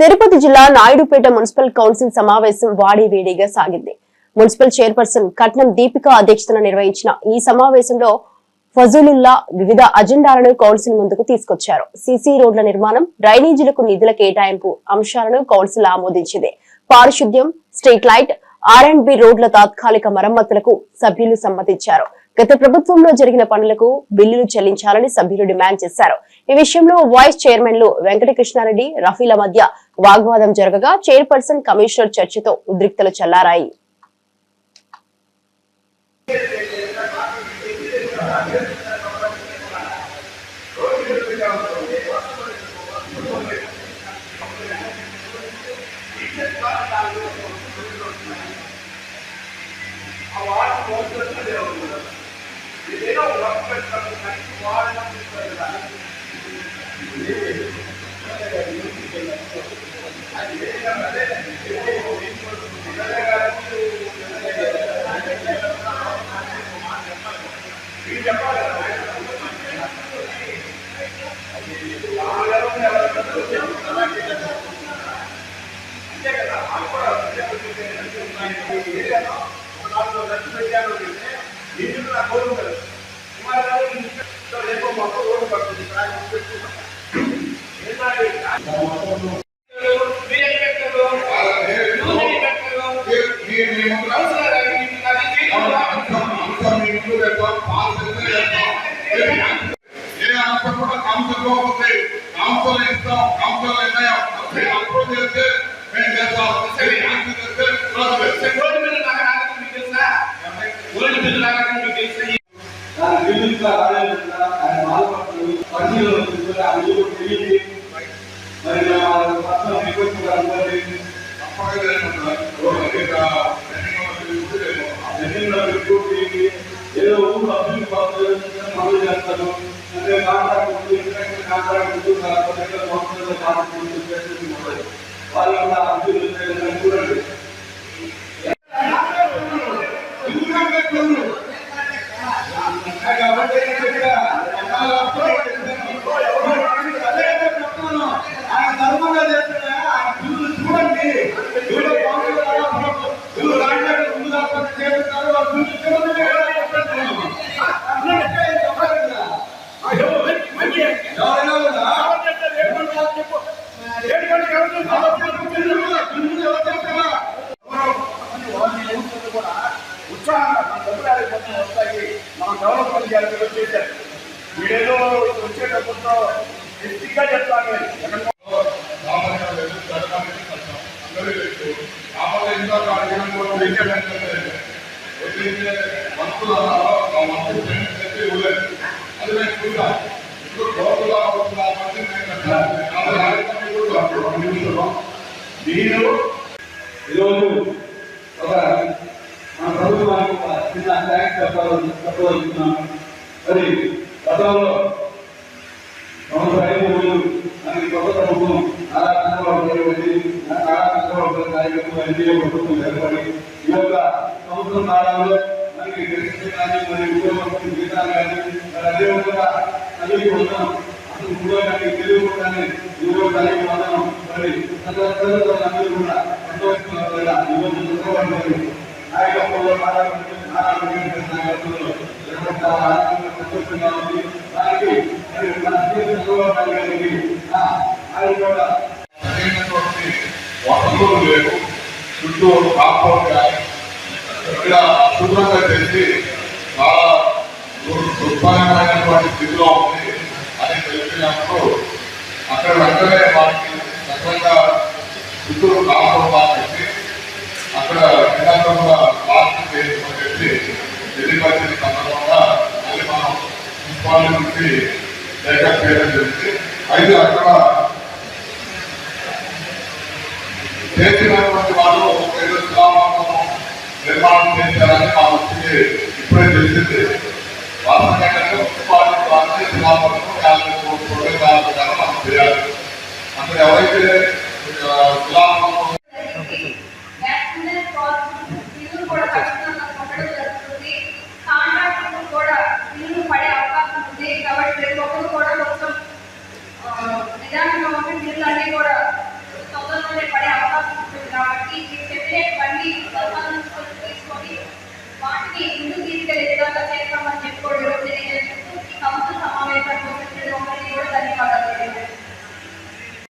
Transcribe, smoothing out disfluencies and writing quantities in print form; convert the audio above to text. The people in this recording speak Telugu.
తిరుపతి జిల్లా నాయుడుపేట మున్సిపల్ కౌన్సిల్ సమావేశం వాడివేడిగా సాగింది. మున్సిపల్ చైర్పర్సన్ కట్నం దీపిక అధ్యక్షతన నిర్వహించిన ఈ సమావేశంలో ఫజలుల్లా వివిధ అజెండాలను కౌన్సిల్ ముందుకు తీసుకొచ్చారు. సీసీ రోడ్ల నిర్మాణం, డ్రైనేజీలకు నిధుల కేటాయింపు అంశాలను కౌన్సిల్ ఆమోదించింది. పారిశుద్ధ్యం, స్ట్రీట్ లైట్, R&B రోడ్ల తాత్కాలిక మరమ్మతులకు సభ్యులు సమ్మతించారు. గత ప్రభుత్వంలో జరిగిన పనులకు బిల్లులు చెల్లించాలని సభ్యులు డిమాండ్ చేశారు. ఈ విషయంలో వైస్ చైర్మన్లు వెంకటకృష్ణారెడ్డి, రఫీల మధ్య వాగ్వాదం జరగగా చైర్పర్సన్ కమిషనర్ చర్చతో ఉద్రిక్తలు చల్లారాయి. చుట్టూ కాంపౌండ్ కానీ ఇక్కడ శుభ్రంగా చేసి చాలా దుర్భరమైనటువంటి స్థితిలో ఉంది అని తెలిసినప్పుడు అక్కడ వెంటనే వాటికి చక్కగా చుట్టూరు కాంపౌండ్ పెట్టి అక్కడ విధానం కూడా ప్లాస్టిక్ వేసుకొని చెప్పి తెలియపరిచిన సందర్భంగా అది మనం మున్సిపాలిటీ నుంచి లేఖ చేయడం జరిగింది. అయితే అక్కడ చేసినటువంటి వాళ్ళు నిర్మాణం చేశారని మా వచ్చి ఇప్పుడే తెలిసింది. వాస్తవంగా మున్సిపాలిటీ మనం చేయాలి. అక్కడ ఎవరైతే నిజానికి నిధులన్నీ కూడా ఇంకోటి